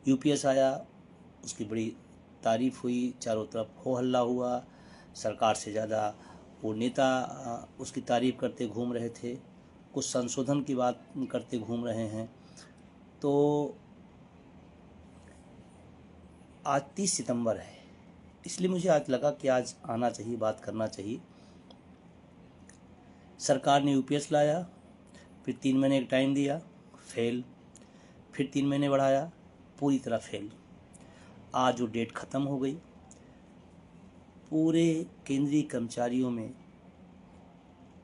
UPS आया, उसकी बड़ी तारीफ हुई, चारों तरफ हो हल्ला हुआ, सरकार से ज़्यादा वो नेता उसकी तारीफ करते घूम रहे थे, कुछ संशोधन की बात करते घूम रहे हैं। तो आज 30 सितंबर है, इसलिए मुझे आज लगा कि आज आना चाहिए, बात करना चाहिए। सरकार ने यूपीएस लाया, फिर 3 महीने का टाइम दिया, फेल, फिर 3 महीने बढ़ाया, पूरी तरह फेल। आज वो डेट ख़त्म हो गई। पूरे केंद्रीय कर्मचारियों में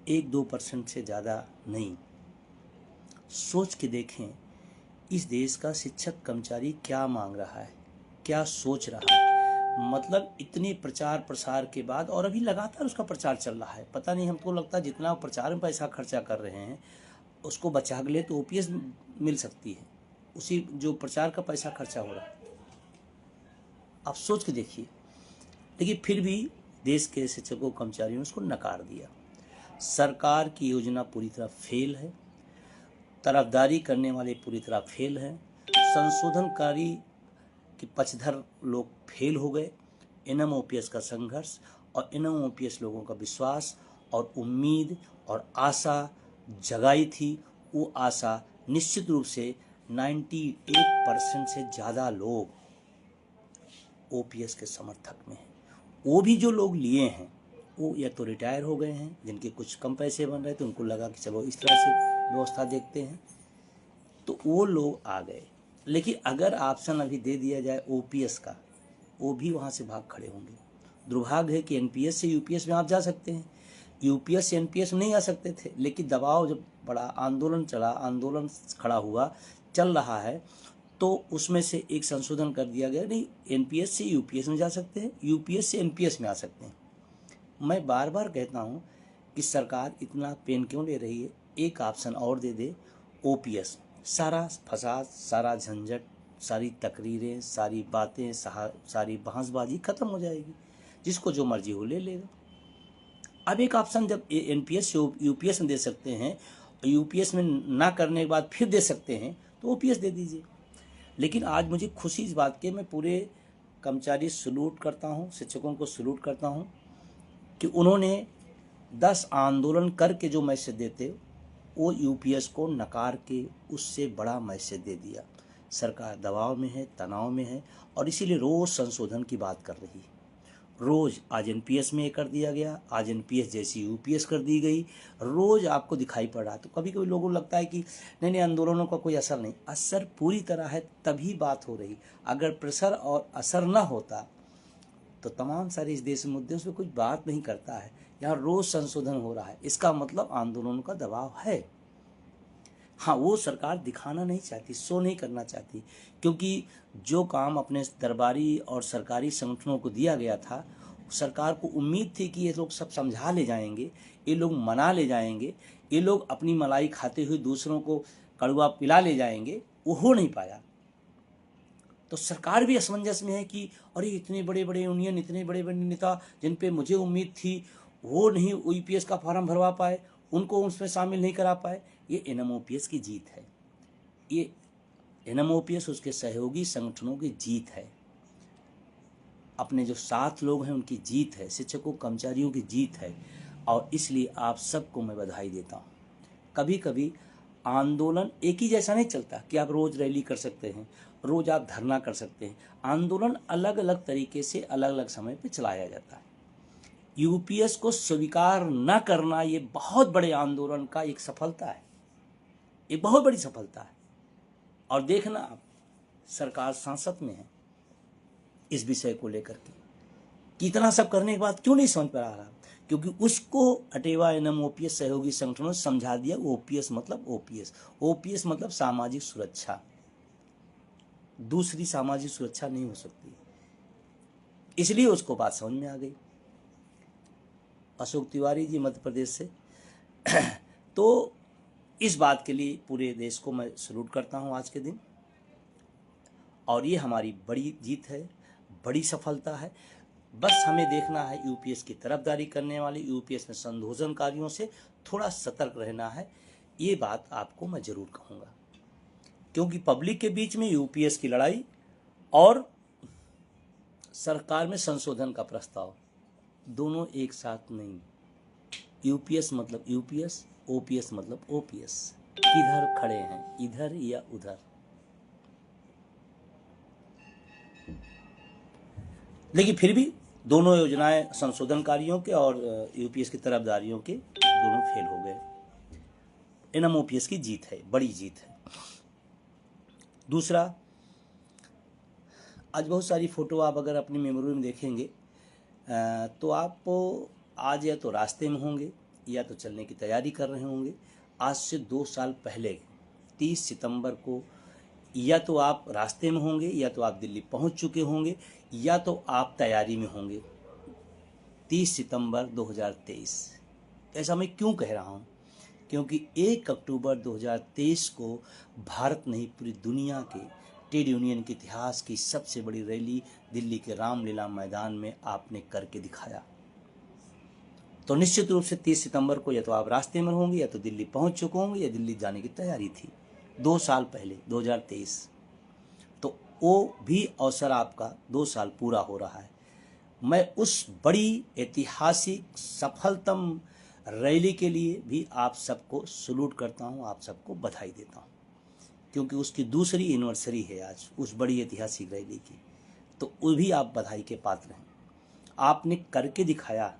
1-2% से ज़्यादा नहीं। सोच के देखें, इस देश का शिक्षक कर्मचारी क्या मांग रहा है, क्या सोच रहा है। मतलब इतने प्रचार प्रसार के बाद, और अभी लगातार उसका प्रचार चल रहा है। पता नहीं, हमको लगता है जितना प्रचार में पैसा खर्चा कर रहे हैं उसको बचा के ले तो ओपीएस मिल सकती है, उसी जो प्रचार का पैसा खर्चा हो रहा है। आप सोच के देखिए। लेकिन फिर भी देश के शिक्षकों कर्मचारियों ने उसको नकार दिया। सरकार की योजना पूरी तरह फेल है, तरफदारी करने वाले पूरी तरह फेल हैं, संशोधनकारी के पक्षधर लोग फेल हो गए। एनएमओपीएस का संघर्ष और एनएमओपीएस लोगों का विश्वास और उम्मीद और आशा जगाई थी, वो आशा निश्चित रूप से 98% से ज़्यादा लोग ओपीएस के समर्थक में हैं। वो भी जो लोग लिए हैं वो या तो रिटायर हो गए हैं, जिनके कुछ कम पैसे बन रहे थे, उनको लगा कि चलो इस तरह से व्यवस्था देखते हैं, तो वो लोग आ गए। लेकिन अगर ऑप्शन अभी दे दिया जाए ओपीएस का, वो भी वहाँ से भाग खड़े होंगे। दुर्भाग्य है कि एनपीएस से यूपीएस में आप जा सकते हैं, यूपीएस से एनपीएस में नहीं आ सकते थे। लेकिन दबाव जब बड़ा, आंदोलन चला, आंदोलन खड़ा हुआ, चल रहा है, तो उसमें से एक संशोधन कर दिया गया, नहीं एनपीएस से यूपीएस में जा सकते हैं, यूपीएस से एनपीएस में आ सकते हैं। मैं बार बार कहता हूँ कि सरकार इतना पेन क्यों ले रही है, एक ऑप्शन और दे दे, ओपीएस। सारा फसाद, सारा झंझट, सारी तकरीरें, सारी बातें, सारी बहसबाजी खत्म हो जाएगी, जिसको जो मर्जी हो ले लेगा। अब एक ऑप्शन जब एनपीएस से यूपीएस में दे सकते हैं, यूपीएस में ना करने के बाद फिर दे सकते हैं, तो ओपीएस दे दीजिए। लेकिन आज मुझे खुशी इस बात की, मैं पूरे कर्मचारी सलूट करता हूँ, शिक्षकों को सलूट करता हूँ कि उन्होंने 10 आंदोलन करके जो मैसेज देते, वो यूपीएस को नकार के उससे बड़ा मैसेज दे दिया। सरकार दबाव में है, तनाव में है, और इसीलिए रोज़ संशोधन की बात कर रही है। रोज़ आज एनपीएस में ये कर दिया गया, आज एनपीएस जैसी यूपीएस कर दी गई, रोज़ आपको दिखाई पड़ रहा है। तो कभी कभी लोगों को लगता है कि नहीं नहीं, आंदोलनों का कोई असर नहीं। असर पूरी तरह है, तभी बात हो रही। अगर प्रेशर और असर ना होता तो तमाम सारे इस देश मुद्दे उस पर कुछ बात नहीं करता है। यहाँ रोज़ संशोधन हो रहा है, इसका मतलब आंदोलनों का दबाव है। हाँ, वो सरकार दिखाना नहीं चाहती, शो नहीं करना चाहती, क्योंकि जो काम अपने दरबारी और सरकारी संगठनों को दिया गया था, सरकार को उम्मीद थी कि ये लोग सब समझा ले जाएंगे, ये लोग मना ले जाएंगे, ये लोग अपनी मलाई खाते हुए दूसरों को कड़वा पिला ले जाएंगे, वो हो नहीं पाया। तो सरकार भी असमंजस में है कि अरे इतने बड़े बड़े यूनियन, इतने बड़े बड़े नेता जिन पे मुझे उम्मीद थी, वो नहीं यूपीएस का फॉर्म भरवा पाए, उनको उसमें शामिल नहीं करा पाए। ये एनएमओपीएस की जीत है, ये एनएमओपीएस उसके सहयोगी संगठनों की जीत है, अपने जो 7 लोग हैं उनकी जीत है, शिक्षकों कर्मचारियों की जीत है। और इसलिए आप सबको मैं बधाई देता हूँ। कभी कभी आंदोलन एक ही जैसा नहीं चलता कि आप रोज़ रैली कर सकते हैं, रोज़ आप धरना कर सकते हैं। आंदोलन अलग अलग तरीके से अलग अलग समय पे चलाया जाता है। यूपीएस को स्वीकार न करना ये बहुत बड़े आंदोलन का एक सफलता है, ये बहुत बड़ी सफलता है। और देखना आप, सरकार सांसद में है इस विषय को लेकर के, कितना सब करने के बाद क्यों नहीं समझ पा रहा, क्योंकि उसको अटेवा एनएमओपीएस सहयोगी संगठनों ने समझा दिया ओपीएस मतलब ओपीएस, ओपीएस मतलब सामाजिक सुरक्षा, दूसरी सामाजिक सुरक्षा नहीं हो सकती, इसलिए उसको बात समझ में आ गई। अशोक तिवारी जी मध्य प्रदेश से तो इस बात के लिए पूरे देश को मैं सलूट करता हूं आज के दिन, और ये हमारी बड़ी जीत है, बड़ी सफलता है। बस हमें देखना है यूपीएस की तरफदारी करने वाले, यूपीएस में संशोधनकारियों से थोड़ा सतर्क रहना है। ये बात आपको मैं जरूर कहूँगा, क्योंकि पब्लिक के बीच में यूपीएस की लड़ाई और सरकार में संशोधन का प्रस्ताव, दोनों एक साथ नहीं। यूपीएस मतलब यूपीएस, ओपीएस मतलब ओपीएस। किधर खड़े हैं, इधर या उधर? लेकिन फिर भी दोनों योजनाएं संशोधनकारियों के और यूपीएस की तरफदारियों के दोनों फेल हो गए। एनएमओपीएस की जीत है, बड़ी जीत है। दूसरा, आज बहुत सारी फोटो आप अगर अपनी मेमोरी में देखेंगे तो आप आज या तो रास्ते में होंगे या तो चलने की तैयारी कर रहे होंगे। आज से 2 साल पहले 30 सितंबर को या तो आप रास्ते में होंगे या तो आप दिल्ली पहुंच चुके होंगे या तो आप तैयारी में होंगे। 30 सितंबर 2023। ऐसा मैं क्यों कह रहा हूं? क्योंकि 1 अक्टूबर 2023 को भारत नहीं पूरी दुनिया के ट्रेड यूनियन के इतिहास की सबसे बड़ी रैली दिल्ली के रामलीला मैदान में आपने करके दिखाया। तो निश्चित रूप से 30 सितंबर को या तो आप रास्ते में होंगे या तो दिल्ली पहुंच चुके होंगे या दिल्ली जाने की तैयारी थी 2 साल पहले 2023। तो वो भी अवसर आपका 2 साल पूरा हो रहा है। मैं उस बड़ी ऐतिहासिक सफलतम रैली के लिए भी आप सबको सलूट करता हूं, आप सबको बधाई देता हूं, क्योंकि उसकी दूसरी एनिवर्सरी है आज उस बड़ी ऐतिहासिक रैली की। तो वो भी आप बधाई के पात्र हैं, आपने करके दिखाया।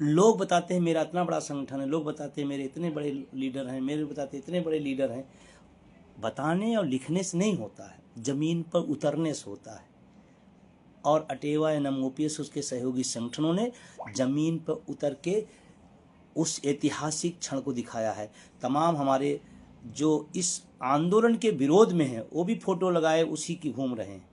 लोग बताते हैं मेरा इतना बड़ा संगठन है, लोग बताते हैं मेरे इतने बड़े लीडर हैं, मेरे बताते इतने बड़े लीडर हैं। बताने और लिखने से नहीं होता है, जमीन पर उतरने से होता है। और अटेवा एनएमओपीएस उसके सहयोगी संगठनों ने जमीन पर उतर के उस ऐतिहासिक क्षण को दिखाया है। तमाम हमारे जो इस आंदोलन के विरोध में हैं वो भी फोटो लगाए उसी की घूम रहे हैं,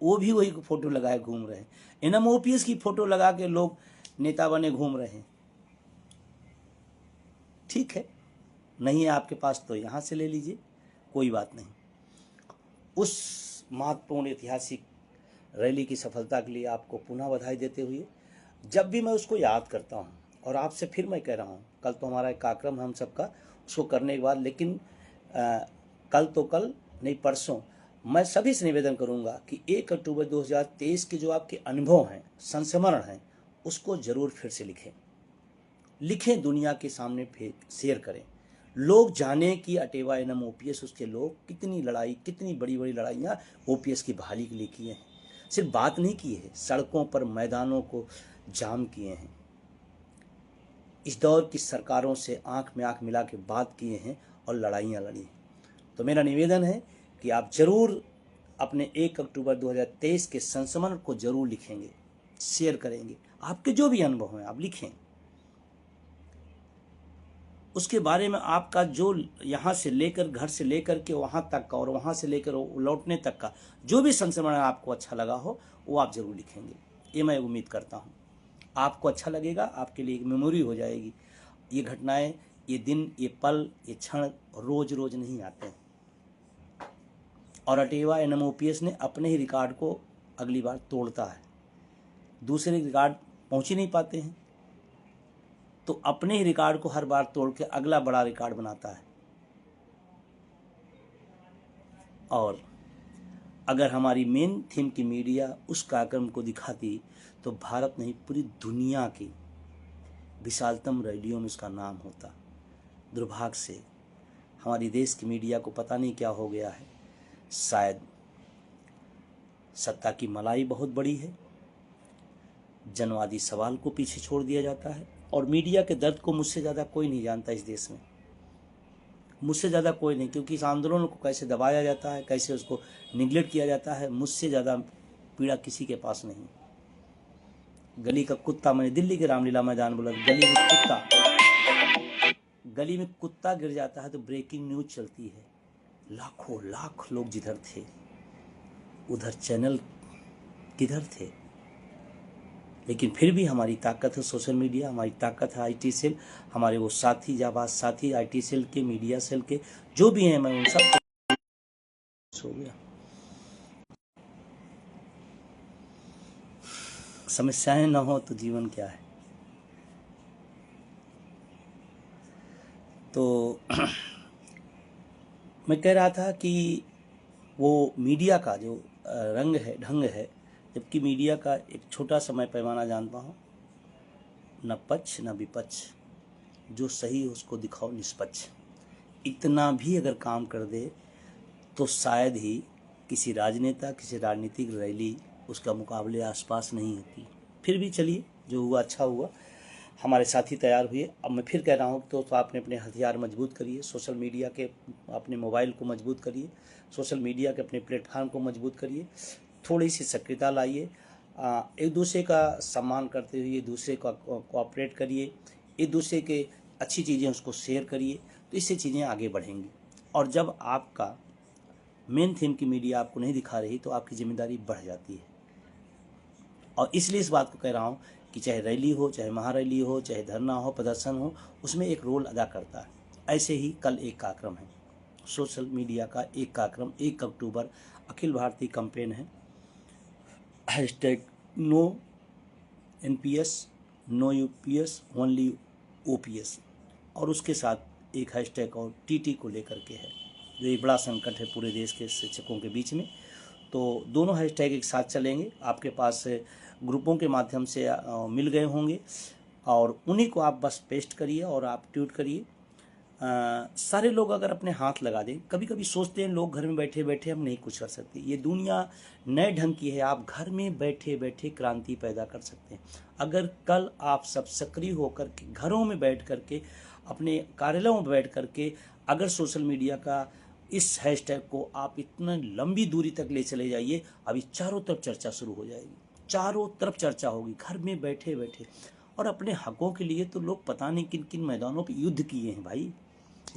वो भी वही फोटो लगाए घूम रहे हैं। एनएमओपीएस की फोटो लगा के लोग नेता बने घूम रहे हैं। ठीक है, नहीं है आपके पास तो यहां से ले लीजिए, कोई बात नहीं। उस महत्वपूर्ण ऐतिहासिक रैली की सफलता के लिए आपको पुनः बधाई देते हुए, जब भी मैं उसको याद करता हूं, और आपसे फिर मैं कह रहा हूं, कल तो हमारा एक कार्यक्रम हम सबका उसको करने के बाद, लेकिन कल तो कल नहीं परसों मैं सभी से निवेदन करूंगा कि 1 अक्टूबर 2023 के जो आपके अनुभव हैं, संस्मरण हैं, उसको जरूर फिर से लिखें, दुनिया के सामने शेयर करें। लोग जाने कि अटेवा एनएमओपीएस उसके लोग कितनी लड़ाई, कितनी बड़ी बड़ी लड़ाइयाँ ओपीएस की बहाली के लिए किए हैं। सिर्फ बात नहीं की है, सड़कों पर मैदानों को जाम किए हैं। इस दौर की सरकारों से आंख में आंख मिला के बात किए हैं और लड़ाइयाँ लड़ी हैं। तो मेरा निवेदन है कि आप जरूर अपने 1 अक्टूबर 2023 के संस्मरण को जरूर लिखेंगे, शेयर करेंगे। आपके जो भी अनुभव हैं आप लिखें, उसके बारे में आपका जो यहाँ से लेकर, घर से लेकर के वहाँ तक का और वहाँ से लेकर लौटने तक का जो भी संस्मरण आपको अच्छा लगा हो वो आप जरूर लिखेंगे। ये मैं उम्मीद करता हूँ आपको अच्छा लगेगा, आपके लिए एक मेमोरी हो जाएगी। ये घटनाएं, ये दिन, ये पल, ये क्षण रोज रोज नहीं आते हैं। और अटेवा एनएमओपीएस ने अपने ही रिकॉर्ड को अगली बार तोड़ता है, दूसरे रिकॉर्ड पहुँच ही नहीं पाते हैं, तो अपने ही रिकॉर्ड को हर बार तोड़ के अगला बड़ा रिकॉर्ड बनाता है। और अगर हमारी मेन थीम की मीडिया उस कार्यक्रम को दिखाती तो भारत नहीं पूरी दुनिया की विशालतम रैलियों में उसका नाम होता। दुर्भाग्य से हमारी देश की मीडिया को पता नहीं क्या हो गया है, शायद सत्ता की मलाई बहुत बड़ी है, जनवादी सवाल को पीछे छोड़ दिया जाता है। और मीडिया के दर्द को मुझसे ज़्यादा कोई नहीं जानता इस देश में, मुझसे ज़्यादा कोई नहीं, क्योंकि इस आंदोलन को कैसे दबाया जाता है, कैसे उसको निगलेक्ट किया जाता है, मुझसे ज़्यादा पीड़ा किसी के पास नहीं। गली का कुत्ता, मैंने दिल्ली के रामलीला मैदान बोला, गली में कुत्ता गिर जाता है तो ब्रेकिंग न्यूज चलती है। लाखों लाख लोग जिधर थे उधर चैनल किधर थे। लेकिन फिर भी हमारी ताकत है सोशल मीडिया, हमारी ताकत है आईटी सेल, हमारे वो साथी जाबाज साथी आईटी सेल के, मीडिया सेल के जो भी हैं, मैं उन सब हो गया। समस्याएं ना हो तो जीवन क्या है। तो मैं कह रहा था कि वो मीडिया का जो रंग है, ढंग है, जबकि मीडिया का एक छोटा समय पैमाना जानता हूँ, न पक्ष न विपक्ष, जो सही उसको दिखाओ निष्पक्ष। इतना भी अगर काम कर दे तो शायद ही किसी राजनेता, किसी राजनीतिक रैली उसका मुकाबले आसपास नहीं होती। फिर भी चलिए, जो हुआ अच्छा हुआ, हमारे साथी तैयार हुए। अब मैं फिर कह रहा हूँ तो आपने अपने हथियार मजबूत करिए, सोशल मीडिया के अपने मोबाइल को मजबूत करिए, सोशल मीडिया के अपने प्लेटफॉर्म को मजबूत करिए, थोड़ी सी सक्रियता लाइए, एक दूसरे का सम्मान करते हुए एक दूसरे का कोऑपरेट करिए, एक दूसरे के अच्छी चीज़ें उसको शेयर करिए, तो इससे चीज़ें आगे बढ़ेंगी। और जब आपका मेन थीम की मीडिया आपको नहीं दिखा रही तो आपकी जिम्मेदारी बढ़ जाती है। और इसलिए इस बात को कह रहा हूँ कि चाहे रैली हो, चाहे महारैली हो, चाहे धरना हो, प्रदर्शन हो, उसमें एक रोल अदा करता है। ऐसे ही कल एक कार्यक्रम है, सोशल मीडिया का एक कार्यक्रम, 1 अक्टूबर अखिल भारतीय कैंपेन है, #no NPS, no UPS, only OPS, और उसके साथ एक हैशटैग और TT को लेकर के है, जो एक बड़ा संकट है पूरे देश के शिक्षकों के बीच में। तो दोनों हैशटैग एक साथ चलेंगे, आपके पास ग्रुपों के माध्यम से मिल गए होंगे, और उन्हीं को आप बस पेस्ट करिए और आप ट्वीट करिए। सारे लोग अगर अपने हाथ लगा दें, कभी कभी सोचते हैं लोग घर में बैठे बैठे हम नहीं कुछ कर सकते, ये दुनिया नए ढंग की है, आप घर में बैठे बैठे क्रांति पैदा कर सकते हैं। अगर कल आप सब सक्रिय होकर के घरों में बैठ करके, अपने कार्यालयों में बैठ करके अगर सोशल मीडिया का इस हैशटैग को आप इतना लंबी दूरी तक ले चले जाइए, अभी चारों तरफ चर्चा शुरू हो जाएगी, चारों तरफ चर्चा होगी घर में बैठे बैठे। और अपने हकों के लिए तो लोग पता नहीं किन किन मैदानों पे युद्ध किए हैं भाई,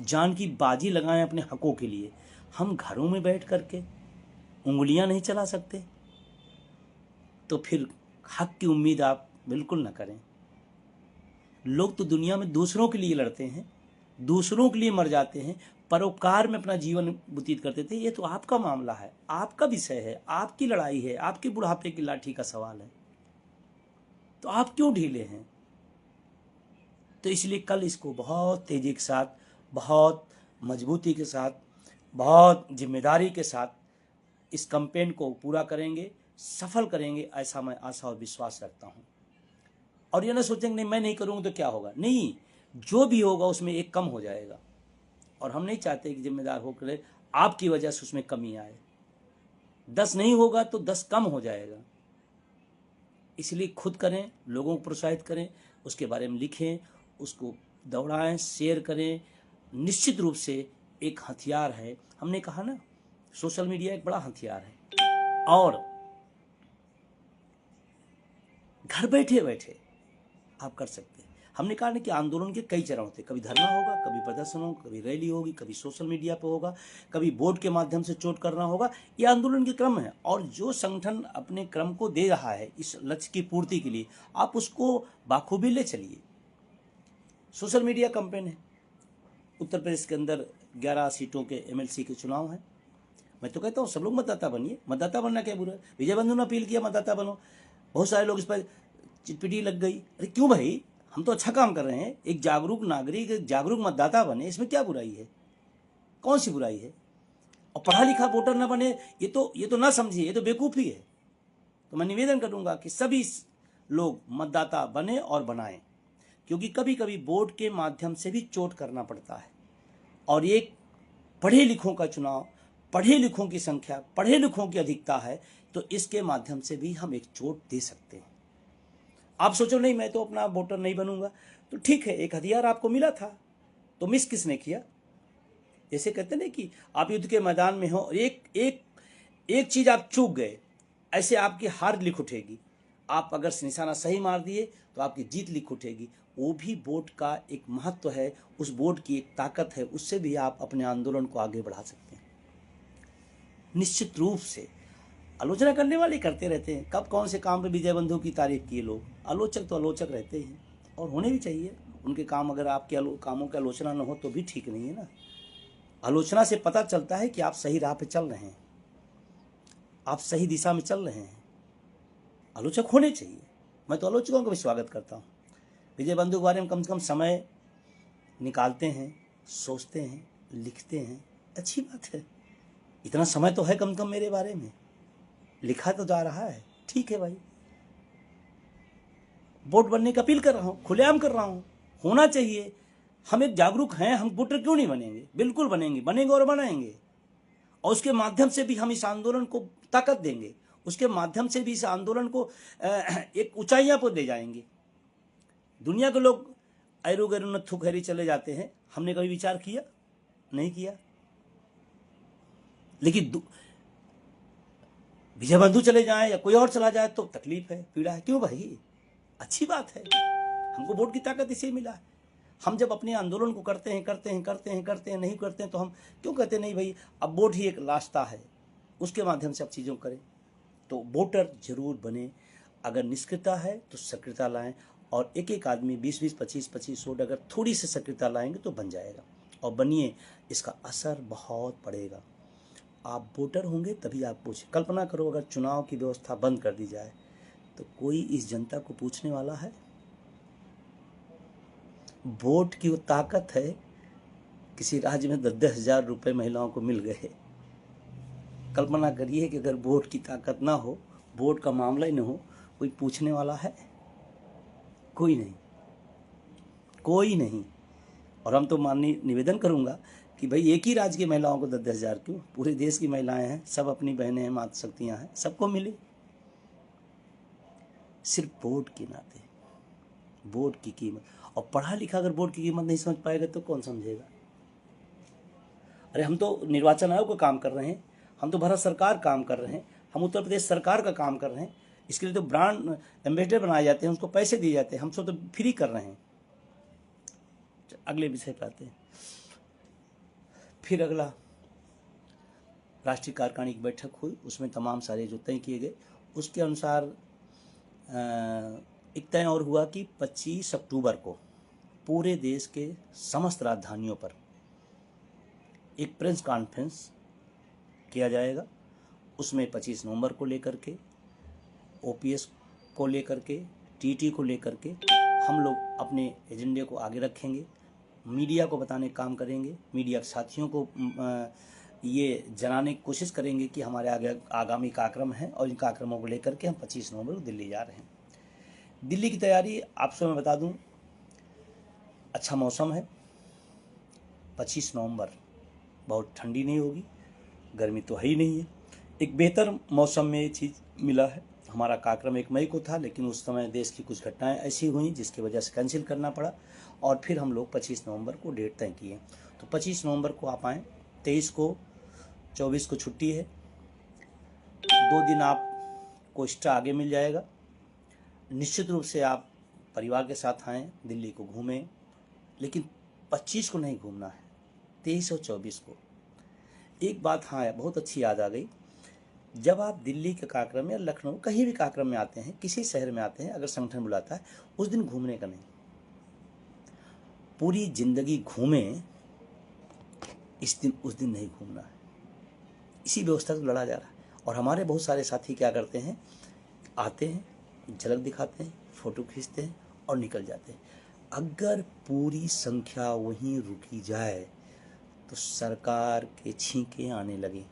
जान की बाजी लगाएं अपने हकों के लिए। हम घरों में बैठ करके उंगलियां नहीं चला सकते, तो फिर हक की उम्मीद आप बिल्कुल न करें। लोग तो दुनिया में दूसरों के लिए लड़ते हैं, दूसरों के लिए मर जाते हैं, परोपकार में अपना जीवन व्यतीत करते थे। ये तो आपका मामला है, आपका विषय है, आपकी लड़ाई है, आपकी बुढ़ापे की लाठी का सवाल है, तो आप क्यों ढीले हैं? तो इसलिए कल इसको बहुत तेजी के साथ, बहुत मजबूती के साथ, बहुत जिम्मेदारी के साथ इस कैंपेन को पूरा करेंगे, सफल करेंगे, ऐसा मैं आशा और विश्वास रखता हूँ। और ये ना सोचेंगे नहीं मैं नहीं करूँगा तो क्या होगा, नहीं, जो भी होगा उसमें एक कम हो जाएगा, और हम नहीं चाहते कि जिम्मेदार होकर आपकी वजह से उसमें कमी आए। 10 नहीं होगा तो 10 कम हो जाएगा। इसलिए खुद करें, लोगों को प्रोत्साहित करें, उसके बारे में लिखें, उसको दौड़ाएं, शेयर करें। निश्चित रूप से एक हथियार है, हमने कहा ना सोशल मीडिया एक बड़ा हथियार है, और घर बैठे बैठे आप कर सकते हैं। हमने कहा ना कि आंदोलन के कई चरण होते हैं, कभी धरना होगा, कभी प्रदर्शन होगा, कभी रैली होगी, कभी सोशल मीडिया पर होगा, कभी बोर्ड के माध्यम से चोट करना होगा। ये आंदोलन के क्रम है, और जो संगठन अपने क्रम को दे रहा है इस लक्ष्य की पूर्ति के लिए, आप उसको बाखूबी ले चलिए। सोशल मीडिया कैंपेन है, उत्तर प्रदेश के अंदर 11 सीटों के MLC के चुनाव हैं। मैं तो कहता हूँ सब लोग मतदाता बनिए, मतदाता बनना क्या बुरा है। विजय बंधु ने अपील किया मतदाता बनो, बहुत सारे लोग इस पर चिटपिटी लग गई, अरे क्यों भाई, हम तो अच्छा काम कर रहे हैं, एक जागरूक नागरिक, एक जागरूक मतदाता बने, इसमें क्या बुराई है, कौन सी बुराई है। और पढ़ा लिखा वोटर ना बने, ये तो ना समझिए, ये तो बेवकूफ़ी है। तो मैं निवेदन करूंगा कि सभी लोग मतदाता बने और बनाएं, क्योंकि कभी कभी वोट के माध्यम से भी चोट करना पड़ता है, और एक पढ़े लिखों का चुनाव, पढ़े लिखों की संख्या, पढ़े लिखों की अधिकता है, तो इसके माध्यम से भी हम एक चोट दे सकते हैं। आप सोचो नहीं मैं तो अपना वोटर नहीं बनूंगा, तो ठीक है, एक हथियार आपको मिला था, तो मिस किसने किया। जैसे कहते ना कि आप युद्ध के मैदान में हो और एक चीज आप चूक गए, ऐसे आपकी हार लिख उठेगी। आप अगर निशाना सही मार दिए तो आपकी जीत लिख उठेगी। वो भी वोट का एक महत्व है, उस वोट की एक ताकत है, उससे भी आप अपने आंदोलन को आगे बढ़ा सकते हैं। निश्चित रूप से आलोचना करने वाले करते रहते हैं, कब कौन से काम पे विजय बंधु की तारीफ किए लोग, आलोचक तो आलोचक रहते हैं, और होने भी चाहिए उनके काम। अगर आपके कामों की आलोचना न हो तो भी ठीक नहीं है ना। आलोचना से पता चलता है कि आप सही राह पे चल रहे हैं, आप सही दिशा में चल रहे हैं। आलोचक होने चाहिए, मैं तो आलोचकों का भी स्वागत करता हूँ। विजय बंधु के बारे में कम से कम समय निकालते हैं, सोचते हैं, लिखते हैं, अच्छी बात है। इतना समय तो है कम से कम मेरे बारे में, लिखा तो जा रहा है। ठीक है भाई, वोट बनने की अपील कर रहा हूँ, खुलेआम कर रहा हूँ, होना चाहिए। हम एक जागरूक हैं, हम वोटर क्यों नहीं बनेंगे? बिल्कुल बनेंगे, बनेंगे और बनाएंगे। और उसके माध्यम से भी हम इस आंदोलन को ताकत देंगे, उसके माध्यम से भी इस आंदोलन को एक ऊंचाइयां पर ले जाएंगे। दुनिया के लोग ऐरू गैरू नत्थु खैरी चले जाते हैं, हमने कभी विचार किया? नहीं किया। लेकिन विजय बंधु चले जाएं या कोई और चला जाए तो तकलीफ है, पीड़ा है। क्यों भाई? अच्छी बात है, हमको वोट की ताकत इसे मिला है। हम जब अपने आंदोलन को करते हैं नहीं करते हैं तो हम क्यों कहते नहीं भाई अब वोट ही एक रास्ता है, उसके माध्यम से आप चीज़ों करें। तो वोटर जरूर बने। अगर निष्क्रियता है तो सक्रियता लाएं, और एक एक आदमी 20-20, 25-25 वोट अगर थोड़ी सी सक्रियता लाएंगे तो बन जाएगा। और बनिए, इसका असर बहुत पड़ेगा। आप वोटर होंगे तभी आप पूछें। कल्पना करो अगर चुनाव की व्यवस्था बंद कर दी जाए तो कोई इस जनता को पूछने वाला है? वोट की वो ताकत है, किसी राज्य में 10,000 रुपये महिलाओं को मिल गए। कल्पना करिए कि अगर वोट की ताकत ना हो, वोट का मामला ही ना हो, कोई पूछने वाला है? कोई नहीं, कोई नहीं। और हम तो माननीय निवेदन करूंगा कि भाई एक ही राज्य की महिलाओं को 10,000 क्यों, पूरे देश की महिलाएं हैं, सब अपनी बहनें हैं, माता शक्तियां हैं, सबको मिले। सिर्फ वोट के नाते, वोट की कीमत। और पढ़ा लिखा अगर वोट की कीमत नहीं समझ पाएगा तो कौन समझेगा? अरे हम तो निर्वाचन आयोग का काम कर रहे हैं, हम तो भारत सरकार काम कर रहे हैं, हम उत्तर प्रदेश सरकार का काम कर रहे हैं। इसके लिए तो ब्रांड एम्बेसडर बनाए जाते हैं, उसको पैसे दिए जाते हैं, हम सब तो फ्री कर रहे हैं। अगले विषय पर आते हैं। फिर अगला राष्ट्रीय कार्यकारिणी की बैठक हुई, उसमें तमाम सारे जो तय किए गए उसके अनुसार एक तय और हुआ कि 25 अक्टूबर को पूरे देश के समस्त राजधानियों पर एक प्रेस कॉन्फ्रेंस किया जाएगा। उसमें 25 नवंबर को लेकर के, ओपीएस को लेकर के, टीटी को लेकर के हम लोग अपने एजेंडे को आगे रखेंगे, मीडिया को बताने का काम करेंगे, मीडिया के साथियों को ये जनाने की कोशिश करेंगे कि हमारे आगे आगामी कार्यक्रम है, और इन कार्यक्रमों को लेकर के हम 25 नवंबर को दिल्ली जा रहे हैं। दिल्ली की तैयारी आपसे मैं बता दूं, अच्छा मौसम है। 25 नवंबर बहुत ठंडी नहीं होगी, गर्मी तो है ही नहीं है, एक बेहतर मौसम में ये चीज़ मिला है। हमारा कार्यक्रम 1 मई को था, लेकिन उस समय देश की कुछ घटनाएं ऐसी हुई जिसकी वजह से कैंसिल करना पड़ा, और फिर हम लोग 25 नवंबर को डेट तय किए। तो 25 नवंबर को आप आएँ। 23 को 24 को छुट्टी है, 2 दिन आपको एक्स्ट्रा आगे मिल जाएगा। निश्चित रूप से आप परिवार के साथ आएँ, दिल्ली को घूमें, लेकिन 25 को नहीं घूमना है, 23 और 24 को। एक बात हाँ बहुत अच्छी याद आ गई, जब आप दिल्ली के कार्यक्रम में या लखनऊ कहीं भी कार्यक्रम में आते हैं, किसी शहर में आते हैं, अगर संगठन बुलाता है, उस दिन घूमने का नहीं, पूरी जिंदगी घूमें, उस दिन नहीं घूमना है। इसी व्यवस्था से लड़ा जा रहा है। और हमारे बहुत सारे साथी क्या करते हैं, आते हैं, झलक दिखाते हैं, फोटो खींचते हैं और निकल जाते हैं। अगर पूरी संख्या वहीं रुकी जाए तो सरकार के छींके आने लगे।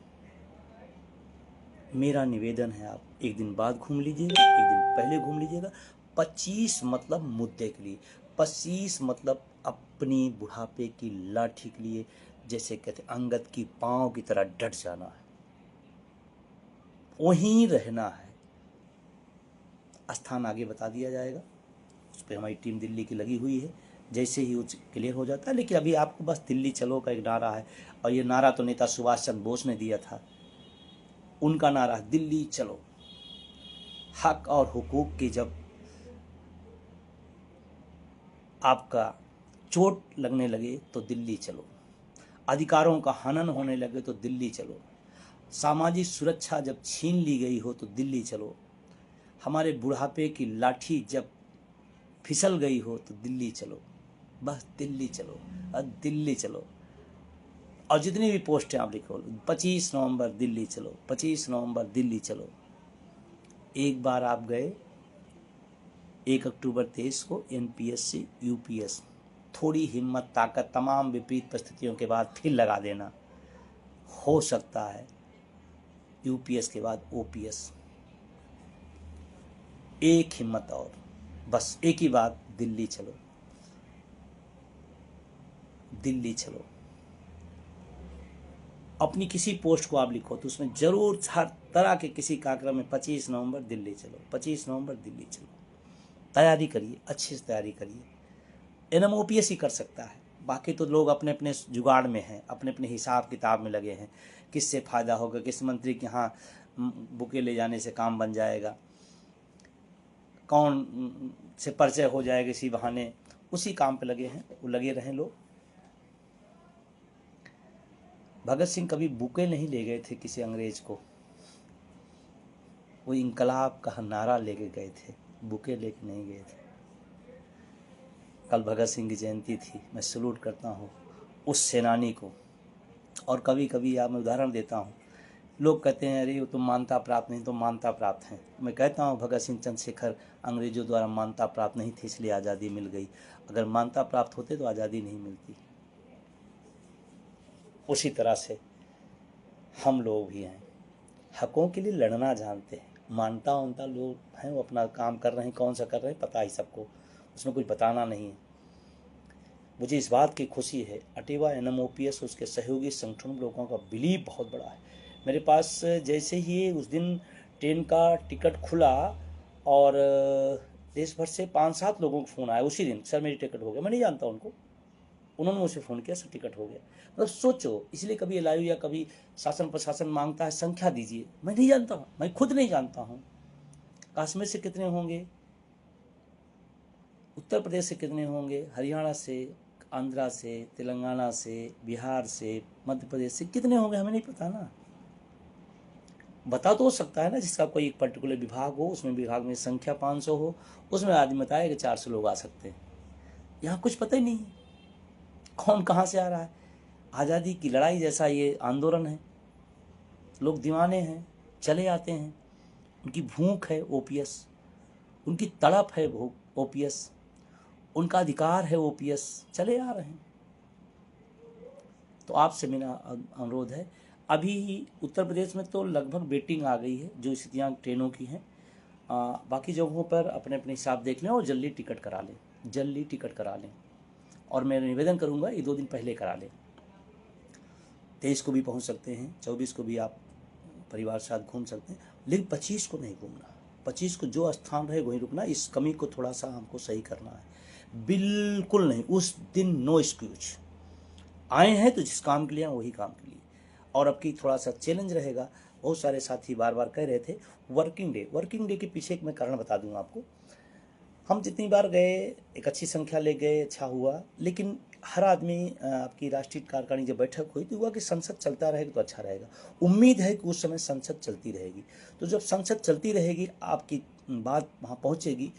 मेरा निवेदन है, आप एक दिन बाद घूम लीजिएगा, एक दिन पहले घूम लीजिएगा। 25 मतलब मुद्दे के लिए, 25 मतलब अपनी बुढ़ापे की लाठी के लिए, जैसे कहते अंगद की पांव की तरह डट जाना है, वहीं रहना है। स्थान आगे बता दिया जाएगा, उस पर हमारी टीम दिल्ली की लगी हुई है, जैसे ही वो क्लियर हो जाता है। लेकिन अभी आपको बस दिल्ली चलो का एक नारा है, और ये नारा तो नेता सुभाष चंद्र बोस ने दिया था, उनका नारा दिल्ली चलो। हक और हुकूक की जब आपका चोट लगने लगे तो दिल्ली चलो, अधिकारों का हनन होने लगे तो दिल्ली चलो, सामाजिक सुरक्षा जब छीन ली गई हो तो दिल्ली चलो, हमारे बुढ़ापे की लाठी जब फिसल गई हो तो दिल्ली चलो। बस दिल्ली चलो, दिल्ली चलो। और जितनी भी पोस्ट हैं आप लिखो, 25 नवंबर दिल्ली चलो, 25 नवंबर दिल्ली चलो। एक बार आप गए, 1 अक्टूबर 23 को एनपीएससी यूपीएस, थोड़ी हिम्मत ताकत तमाम विपरीत परिस्थितियों के बाद फिर लगा देना। हो सकता है यूपीएस के बाद ओपीएस। एक हिम्मत और, बस एक ही बात, दिल्ली चलो, दिल्ली चलो। अपनी किसी पोस्ट को आप लिखो तो उसमें जरूर हर तरह के किसी कार्यक्रम में 25 नवंबर दिल्ली चलो, 25 नवंबर दिल्ली चलो। तैयारी करिए, अच्छे से तैयारी करिए। एनएमओपीएस ही कर सकता है, बाकी तो लोग अपने अपने जुगाड़ में हैं, अपने अपने हिसाब किताब में लगे हैं। किससे फ़ायदा होगा, किस मंत्री के यहाँ बुके ले जाने से काम बन जाएगा, कौन से परिचय हो जाएगा इसी बहाने, उसी काम पे लगे हैं, वो लगे रहें लोग। भगत सिंह कभी बुके नहीं ले गए थे किसी अंग्रेज को, वो इंकलाब का नारा लेके गए थे, बुके लेके नहीं गए थे। कल भगत सिंह की जयंती थी, मैं सलूट करता हूँ उस सेनानी को। और कभी कभी आप मैं उदाहरण देता हूँ, लोग कहते हैं अरे वो तो मान्यता प्राप्त नहीं, तो मान्यता प्राप्त हैं। मैं कहता हूँ भगत सिंह चंद्रशेखर अंग्रेजों द्वारा मान्यता प्राप्त नहीं थे, इसलिए आज़ादी मिल गई। अगर मान्यता प्राप्त होते तो आज़ादी नहीं मिलती। उसी तरह से हम लोग भी हैं, हकों के लिए लड़ना जानते हैं। मानता वानता लोग हैं, वो अपना काम कर रहे हैं, कौन सा कर रहे हैं पता ही सबको, उसमें कुछ बताना नहीं है। मुझे इस बात की खुशी है, अटेवा एनएमओपीएस उसके सहयोगी संगठन लोगों का बिलीव बहुत बड़ा है। मेरे पास जैसे ही उस दिन ट्रेन का टिकट खुला और देश भर से 5-7 लोगों को फ़ोन आया उसी दिन, सर मेरी टिकट हो गया। मैं नहीं जानता उनको, उन्होंने मुझसे फ़ोन किया, सर टिकट हो गया। मतलब सोचो, इसलिए कभी एलआईयू या कभी शासन प्रशासन मांगता है संख्या दीजिए, मैं नहीं जानता हूँ, मैं खुद नहीं जानता हूँ कश्मीर से कितने होंगे, उत्तर प्रदेश से कितने होंगे, हरियाणा से, आंध्रा से, तेलंगाना से, बिहार से, मध्य प्रदेश से कितने होंगे, हमें नहीं पता ना। बता तो हो सकता है ना, जिसका कोई एक पर्टिकुलर विभाग हो, उसमें विभाग में संख्या 500 हो, उसमें आदमी बताए कि 400 लोग आ सकते हैं। यहाँ कुछ पता ही नहीं है कौन कहाँ से आ रहा है। आज़ादी की लड़ाई जैसा ये आंदोलन है, लोग दीवाने हैं, चले आते हैं, उनकी भूख है ओपीएस, उनकी तड़प है ओपीएस, उनका अधिकार है ओपीएस, चले आ रहे हैं। तो आपसे मेरा अनुरोध है, अभी उत्तर प्रदेश में तो लगभग वेटिंग आ गई है, जो स्थितियाँ ट्रेनों की हैं। बाकी जगहों पर अपने अपने हिसाब देख लें और जल्दी टिकट करा लें, जल्दी टिकट करा लें। और मैं निवेदन करूँगा ये 2 दिन पहले करा लें। 23 को भी पहुँच सकते हैं, 24 को भी आप परिवार के साथ घूम सकते हैं, लेकिन 25 को नहीं घूमना। 25 को जो स्थान रहे वहीं रुकना। इस कमी को थोड़ा सा हमको सही करना है, बिल्कुल नहीं। उस दिन नो एक्सक्यूज, आए हैं तो जिस काम के लिए वही काम के लिए। और अब की थोड़ा सा चैलेंज रहेगा, बहुत सारे साथी बार बार कह रहे थे वर्किंग डे के पीछे एक मैं कारण बता दूंगा आपको। हम जितनी बार गए एक अच्छी संख्या ले गए, अच्छा हुआ, लेकिन हर आदमी आपकी राष्ट्रीय कार्यकारिणी जब बैठक हुई तो हुआ कि संसद चलता रहेगा तो अच्छा रहेगा। उम्मीद है कि उस समय संसद चलती रहेगी, तो जब संसद चलती रहेगी आपकी बात वहाँ पहुँचेगी,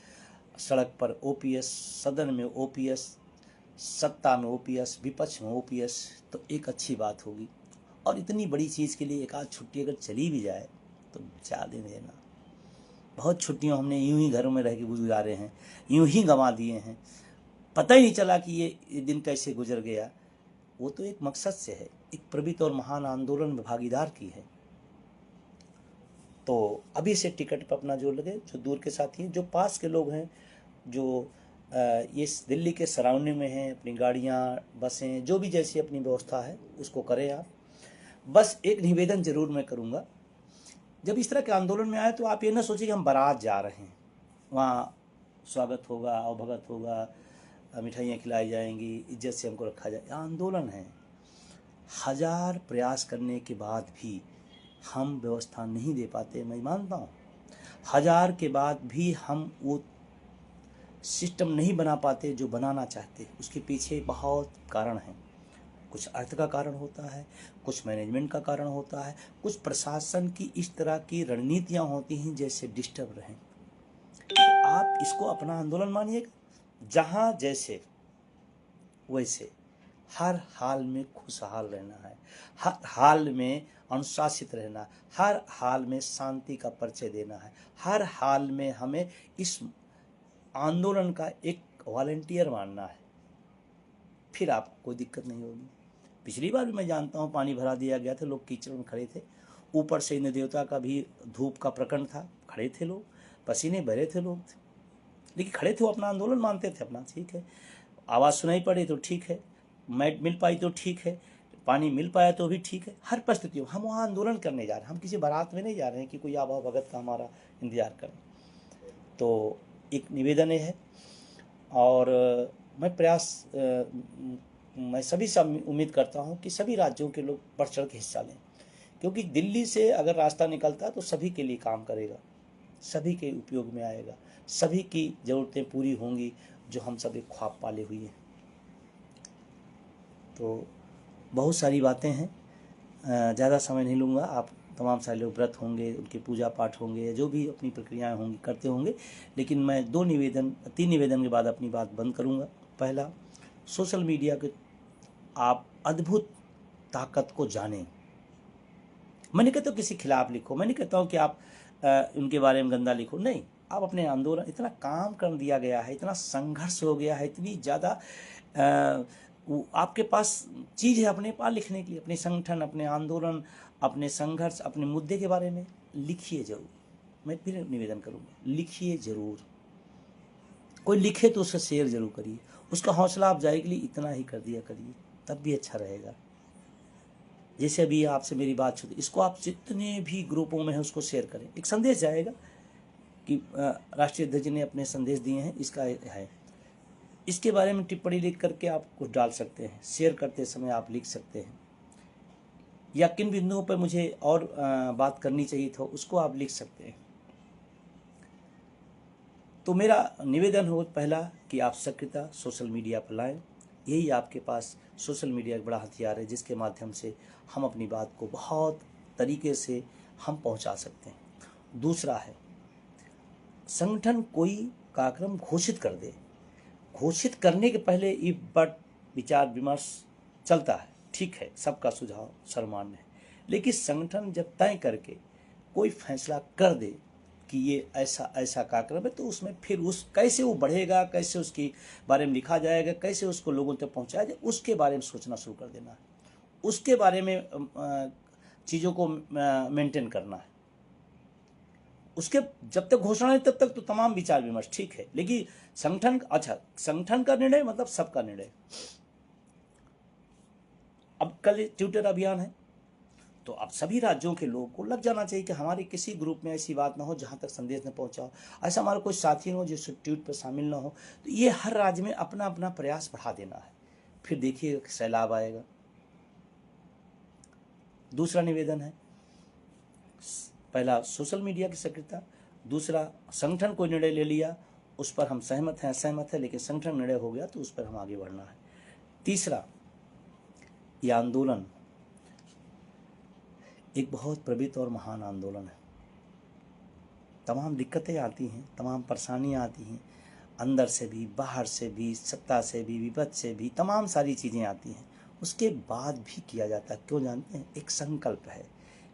सड़क पर ओपीएस, सदन में ओपीएस, सत्ता में ओपीएस, विपक्ष में ओपीएस, तो एक अच्छी बात होगी। और इतनी बड़ी चीज़ के लिए एक आध छुट्टी अगर चली भी जाए तो ज़्यादा देना। बहुत छुट्टियां हमने यूं ही घरों में रह के गुजारे हैं, यूं ही गंवा दिए हैं, पता ही नहीं चला कि ये दिन कैसे गुजर गया। वो तो एक मकसद से है, एक पवित्र और महान आंदोलन में भागीदार की है। तो अभी से टिकट पर अपना जोर लगे, जो दूर के साथी हैं, जो पास के लोग हैं, जो ये दिल्ली के सराउंडिंग में हैं, अपनी गाड़ियाँ, बसें, जो भी जैसी अपनी व्यवस्था है उसको करें आप। बस एक निवेदन जरूर मैं करूँगा, जब इस तरह के आंदोलन में आए तो आप ये ना सोचिए कि हम बारात जा रहे हैं, वहाँ स्वागत होगा, अवभगत होगा, मिठाइयाँ खिलाई जाएंगी, इज्जत से हमको रखा जाए। आंदोलन है, 1000 प्रयास करने के बाद भी हम व्यवस्था नहीं दे पाते, मैं मानता हूँ। 1000 के बाद भी हम वो सिस्टम नहीं बना पाते जो बनाना चाहते। उसके पीछे बहुत कारण हैं, कुछ अर्थ का कारण होता है, कुछ मैनेजमेंट का कारण होता है, कुछ प्रशासन की इस तरह की रणनीतियां होती हैं जैसे डिस्टर्ब रहें। तो आप इसको अपना आंदोलन मानिएगा, जहां जैसे वैसे हर हाल में खुशहाल रहना है, हर हाल में अनुशासित रहना, हर हाल में शांति का परिचय देना है, हर हाल में हमें इस आंदोलन का एक वॉलंटियर मानना है, फिर आपको कोई दिक्कत नहीं होगी। पिछली बार भी मैं जानता हूँ पानी भरा दिया गया था, लोग कीचड़ में खड़े थे, ऊपर से इंद्र देवता का भी धूप का प्रकरण था, खड़े थे लोग, पसीने बह थे लोग, लेकिन खड़े थे, वो अपना आंदोलन मानते थे अपना, ठीक है। आवाज़ सुनाई पड़ी तो ठीक है, मैट मिल पाई तो ठीक है, पानी मिल पाया तो भी ठीक है। हर परिस्थितियों हम वहाँ आंदोलन करने जा रहे हैं, हम किसी बारात में नहीं जा रहे हैं कि कोई आबा भगत का हमारा इंतजार करें। तो एक निवेदन है, और मैं सभी से उम्मीद करता हूँ कि सभी राज्यों के लोग बढ़ चढ़ के हिस्सा लें, क्योंकि दिल्ली से अगर रास्ता निकलता तो सभी के लिए काम करेगा, सभी के उपयोग में आएगा, सभी की ज़रूरतें पूरी होंगी जो हम सब एक ख्वाब पाले हुए हैं। तो बहुत सारी बातें हैं, ज़्यादा समय नहीं लूँगा। आप तमाम सारे लोग व्रत होंगे, उनके पूजा पाठ होंगे, जो भी अपनी प्रक्रियाएं होंगी करते होंगे, लेकिन मैं 3 निवेदन के बाद अपनी बात बंद करूँगा। पहला, सोशल मीडिया के आप अद्भुत ताकत को जानें। मैं नहीं कहता हूँ किसी खिलाफ लिखो, मैं नहीं कहता हूँ कि आप उनके बारे में गंदा लिखो, नहीं। आप अपने आंदोलन, इतना काम कर दिया गया है, इतना संघर्ष हो गया है, इतनी ज़्यादा आपके पास चीज़ है अपने पास लिखने के लिए, अपने संगठन, अपने आंदोलन, अपने संघर्ष, अपने मुद्दे के बारे में लिखिए जरूर। मैं फिर निवेदन करूँगा, लिखिए जरूर। कोई लिखे तो उससे शेयर जरूर करिए, उसका हौसला अफजाई के लिए इतना ही कर दिया करिए, तब भी अच्छा रहेगा। जैसे अभी आपसे मेरी बात छूटी, इसको आप जितने भी ग्रुपों में हैं उसको शेयर करें, एक संदेश जाएगा कि राष्ट्रीय अध्यक्ष ने अपने संदेश दिए हैं, इसका है। इसके बारे में टिप्पणी लिख करके आप कुछ डाल सकते हैं, शेयर करते समय आप लिख सकते हैं, या किन बिंदुओं पर मुझे और बात करनी चाहिए था उसको आप लिख सकते हैं। तो मेरा निवेदन हो पहला कि आप सक्रियता सोशल मीडिया पर लाएं। यही आपके पास सोशल मीडिया एक बड़ा हथियार है जिसके माध्यम से हम अपनी बात को बहुत तरीके से हम पहुंचा सकते हैं। दूसरा है, संगठन कोई कार्यक्रम घोषित कर दे, घोषित करने के पहले ये बट विचार विमर्श चलता है, ठीक है, सबका सुझाव सर्वमान्य है, लेकिन संगठन जब तय करके कोई फैसला कर दे कि ये ऐसा ऐसा कार्यक्रम है, तो उसमें फिर कैसे वो बढ़ेगा, कैसे उसके बारे में लिखा जाएगा, कैसे उसको लोगों तक पहुंचाया जाए, उसके बारे में सोचना शुरू कर देना है, उसके बारे में चीज़ों को मेंटेन करना है। उसके जब तक घोषणा है तब तक तो तमाम विचार विमर्श ठीक है, लेकिन संगठन का निर्णय मतलब सबका निर्णय। अब कल ट्विटर अभियान है, तो अब सभी राज्यों के लोगों को लग जाना चाहिए कि हमारे किसी ग्रुप में ऐसी बात ना हो जहां तक संदेश न पहुंचा हो, ऐसा हमारा कोई साथी न हो जो ट्वीट पर शामिल ना हो। तो ये हर राज्य में अपना अपना प्रयास बढ़ा देना है, फिर देखिए सैलाब आएगा। दूसरा निवेदन है, पहला सोशल मीडिया की सक्रियता, दूसरा संगठन कोई निर्णय ले लिया उस पर हम सहमत हैं असहमत है, लेकिन संगठन निर्णय हो गया तो उस पर हम आगे बढ़ना है। तीसरा, ये आंदोलन एक बहुत प्रबलित और महान आंदोलन है। तमाम दिक्कतें आती हैं, तमाम परेशानियां आती हैं, अंदर से भी, बाहर से भी, सत्ता से भी, विपद से भी, तमाम सारी चीज़ें आती हैं। उसके बाद भी किया जाता है, क्यों जानते हैं? एक संकल्प है,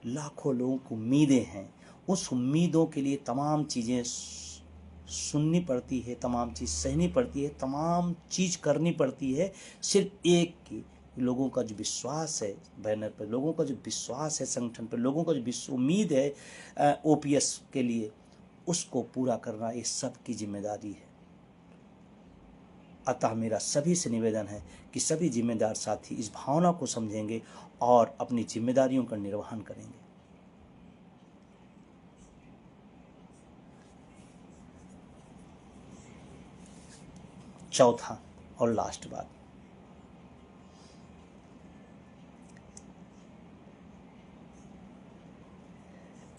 लाखों लोगों को उम्मीदें हैं, उस उम्मीदों के लिए तमाम चीज़ें सुननी पड़ती है, तमाम चीज़ सहनी पड़ती है, तमाम चीज़ करनी पड़ती है, सिर्फ एक की लोगों का जो विश्वास है बैनर पर, लोगों का जो विश्वास है संगठन पर, लोगों का जो उम्मीद है ओपीएस के लिए, उसको पूरा करना ये सबकी जिम्मेदारी है। अतः मेरा सभी से निवेदन है कि सभी जिम्मेदार साथी इस भावना को समझेंगे और अपनी जिम्मेदारियों का निर्वहन करेंगे। चौथा और लास्ट बात,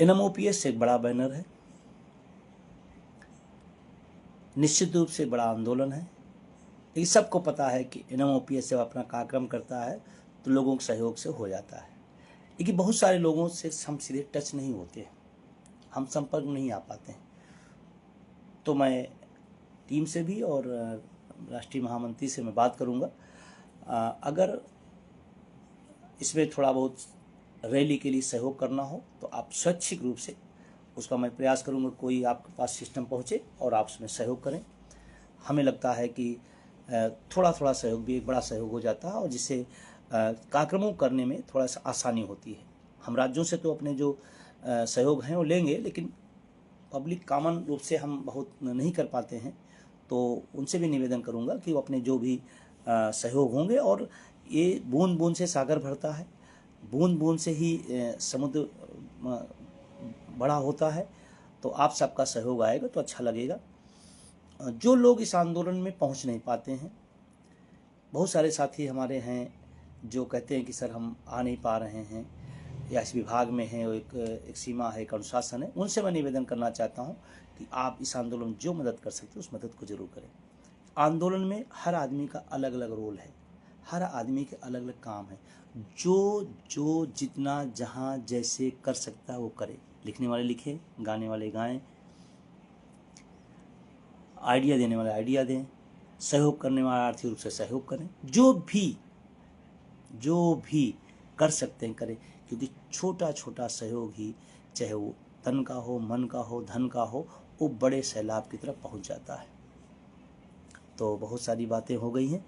एनएमओपीएस एक बड़ा बैनर है, निश्चित रूप से बड़ा आंदोलन है, लेकिन सबको पता है कि एनएमओपीएस जब अपना कार्यक्रम करता है तो लोगों के सहयोग से हो जाता है, लेकिन बहुत सारे लोगों से हम सीधे टच नहीं होते हैं, हम संपर्क में नहीं आ पाते हैं। तो मैं टीम से भी और राष्ट्रीय महामंत्री से मैं बात करूंगा, अगर इसमें थोड़ा बहुत रैली के लिए सहयोग करना हो तो आप स्वैच्छिक रूप से उसका मैं प्रयास करूंगा, कोई आपके पास सिस्टम पहुंचे और आप उसमें सहयोग करें। हमें लगता है कि थोड़ा थोड़ा सहयोग भी एक बड़ा सहयोग हो जाता है और जिससे कार्यक्रमों करने में थोड़ा सा आसानी होती है। हम राज्यों से तो अपने जो सहयोग हैं वो लेंगे, लेकिन पब्लिक कॉमन रूप से हम बहुत नहीं कर पाते हैं, तो उनसे भी निवेदन करूंगा कि वो अपने जो भी सहयोग होंगे, और ये बूंद बूंद से सागर भरता है, बूंद बूंद से ही समुद्र बड़ा होता है, तो आप सबका सहयोग आएगा तो अच्छा लगेगा। जो लोग इस आंदोलन में पहुंच नहीं पाते हैं, बहुत सारे साथी हमारे हैं जो कहते हैं कि सर हम आ नहीं पा रहे हैं, या इस विभाग में हैं, एक सीमा है, एक अनुशासन है, उनसे मैं निवेदन करना चाहता हूं कि आप इस आंदोलन में जो मदद कर सकते हैं उस मदद को जरूर करें। आंदोलन में हर आदमी का अलग अलग रोल है, हर आदमी के अलग अलग काम है, जो जितना जहां जैसे कर सकता है वो करे। लिखने वाले लिखें, गाने वाले गाएं, आइडिया देने वाले आइडिया दें, सहयोग करने वाले आर्थिक रूप से सहयोग करें, जो भी कर सकते हैं करें, क्योंकि छोटा छोटा सहयोग ही, चाहे वो तन का हो, मन का हो, धन का हो, वो बड़े सैलाब की तरफ पहुंच जाता है। तो बहुत सारी बातें हो गई हैं।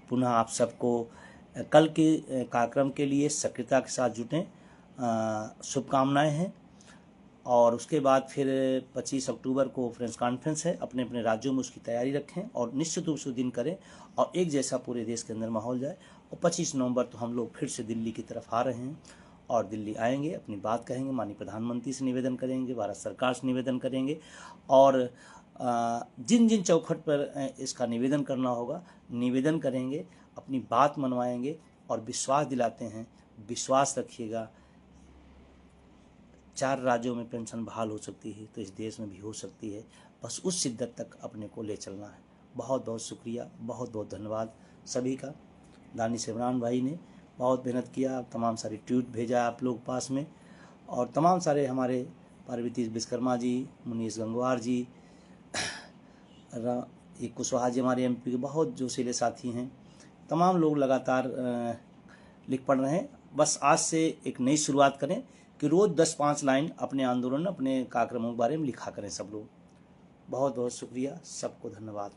पुनः आप सबको कल के कार्यक्रम के लिए सक्रियता के साथ जुटें, शुभकामनाएं हैं। और उसके बाद फिर 25 अक्टूबर को फ्रेंड्स कॉन्फ्रेंस है, अपने अपने राज्यों में उसकी तैयारी रखें और निश्चित रूप से दिन करें और एक जैसा पूरे देश के अंदर माहौल जाए। और 25 नवंबर तो हम लोग फिर से दिल्ली की तरफ आ रहे हैं और दिल्ली आएंगे, अपनी बात कहेंगे, माननीय प्रधानमंत्री से निवेदन करेंगे, भारत सरकार से निवेदन करेंगे, और जिन जिन चौखट पर इसका निवेदन करना होगा निवेदन करेंगे, अपनी बात मनवाएंगे और विश्वास दिलाते हैं, विश्वास रखिएगा। 4 राज्यों में पेंशन बहाल हो सकती है तो इस देश में भी हो सकती है, बस उस शिद्दत तक अपने को ले चलना है। बहुत बहुत शुक्रिया, बहुत बहुत धन्यवाद सभी का। दानिश इमरान भाई ने बहुत मेहनत किया, तमाम सारी ट्वीट भेजा आप लोग पास में, और तमाम सारे हमारे पार्वती विश्वकर्मा जी, मुनीश गंगवार जी, एक कुशवाहा जी हमारे MP के बहुत जोशीले साथी हैं, तमाम लोग लगातार लिख पढ़ रहे हैं। बस आज से एक नई शुरुआत करें कि रोज़ 10-5 लाइन अपने आंदोलन, अपने कार्यक्रमों के बारे में लिखा करें सब लोग। बहुत बहुत शुक्रिया, सबको धन्यवाद।